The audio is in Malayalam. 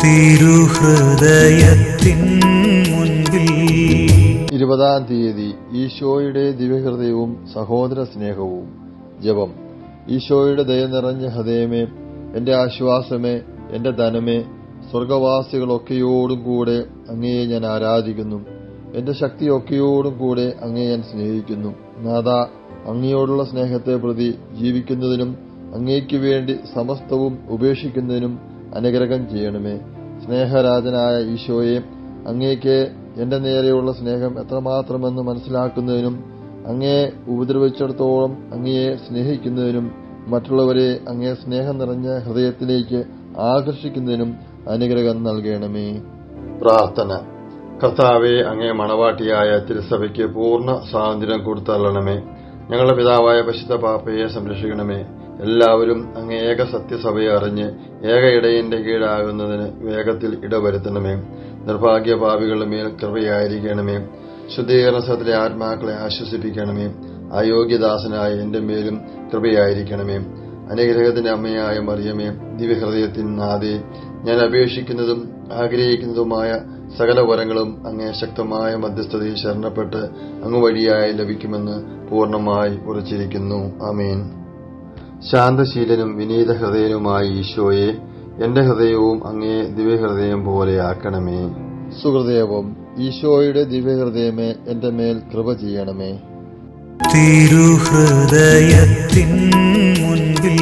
തിരുഹൃദയത്തിൻ മുൻപിൽ 20-ാം തീയതി ഈശോയുടെ ദിവ്യഹൃദയവും സഹോദര സ്നേഹവും. ജപം. ഈശോയുടെ ദയ നിറഞ്ഞ ഹൃദയമേ, എന്റെ ആശ്വാസമേ, എന്റെ ധനമേ, സ്വർഗവാസികളൊക്കെയോടും കൂടെ അങ്ങയെ ഞാൻ ആരാധിക്കുന്നു. എന്റെ ശക്തിയൊക്കെയോടും കൂടെ അങ്ങയെ ഞാൻ സ്നേഹിക്കുന്നു. നാഥ, അങ്ങയോടുള്ള സ്നേഹത്തെ പ്രതി ജീവിക്കുന്നതിനും അങ്ങയ്ക്ക് വേണ്ടി സമസ്തവും ഉപേക്ഷിക്കുന്നതിനും അനുഗ്രഹം ചെയ്യണമേ. സ്നേഹരാജനായ ഈശോയെ, അങ്ങേക്ക് എന്റെ നേരെയുള്ള സ്നേഹം എത്രമാത്രമെന്ന് മനസ്സിലാക്കുന്നതിനും അങ്ങയെ ഉപദ്രവിച്ചിടത്തോളം അങ്ങയെ സ്നേഹിക്കുന്നതിനും മറ്റുള്ളവരെ അങ്ങേ സ്നേഹം നിറഞ്ഞ ഹൃദയത്തിലേക്ക് ആകർഷിക്കുന്നതിനും അനുഗ്രഹം നൽകണമേ. പ്രാർത്ഥന. കർത്താവെ, അങ്ങേ മണവാട്ടിയായ തിരുസഭയ്ക്ക് പൂർണ്ണ സ്വാതന്ത്ര്യം കൊടുത്തള്ളണമേ. ഞങ്ങളുടെ പിതാവായ പരിശുദ്ധ പാപ്പയെ സംരക്ഷിക്കണമേ. എല്ലാവരും അങ്ങേ ഏക സത്യസഭയെ അറിഞ്ഞ് ഏക ഇടയന്റെ കീഴാകുന്നതിന് വേഗത്തിൽ ഇടവരുത്തണമേ. നിർഭാഗ്യ പാപികളുടെ മേൽ കൃപയായിരിക്കണമേ. ശുദ്ധീകരണ സ്ഥലത്തിലെ ആത്മാക്കളെ ആശ്വസിപ്പിക്കണമേ. അയോഗ്യദാസനായ എന്റെ മേലും കൃപയായിരിക്കണമേ. അനുഗ്രഹത്തിന്റെ അമ്മയായ മറിയമേ, ദിവ്യഹൃദയത്തിൻ നാഥേ, ഞാൻ അപേക്ഷിക്കുന്നതും ആഗ്രഹിക്കുന്നതുമായ സകല വരങ്ങളും അങ്ങേ ശക്തമായ മധ്യസ്ഥതയിൽ ശരണപ്പെട്ട് അങ്ങ് വഴിയായി ലഭിക്കുമെന്ന് പൂർണ്ണമായി ഉറച്ചിരിക്കുന്നു. ആമേൻ. ശാന്തശീലനും വിനീത ഹൃദയനുമായ ഈശോയെ, എന്റെ ഹൃദയവും അങ്ങേ ദിവ്യഹൃദയം പോലെയാക്കണമേ. സുഹൃദയവും. ഈശോയുടെ ദിവ്യഹൃദയമേ, എന്റെ മേൽ കൃപ ചെയ്യണമേ. തിരുഹൃദയത്തിൻ മുൻപിൽ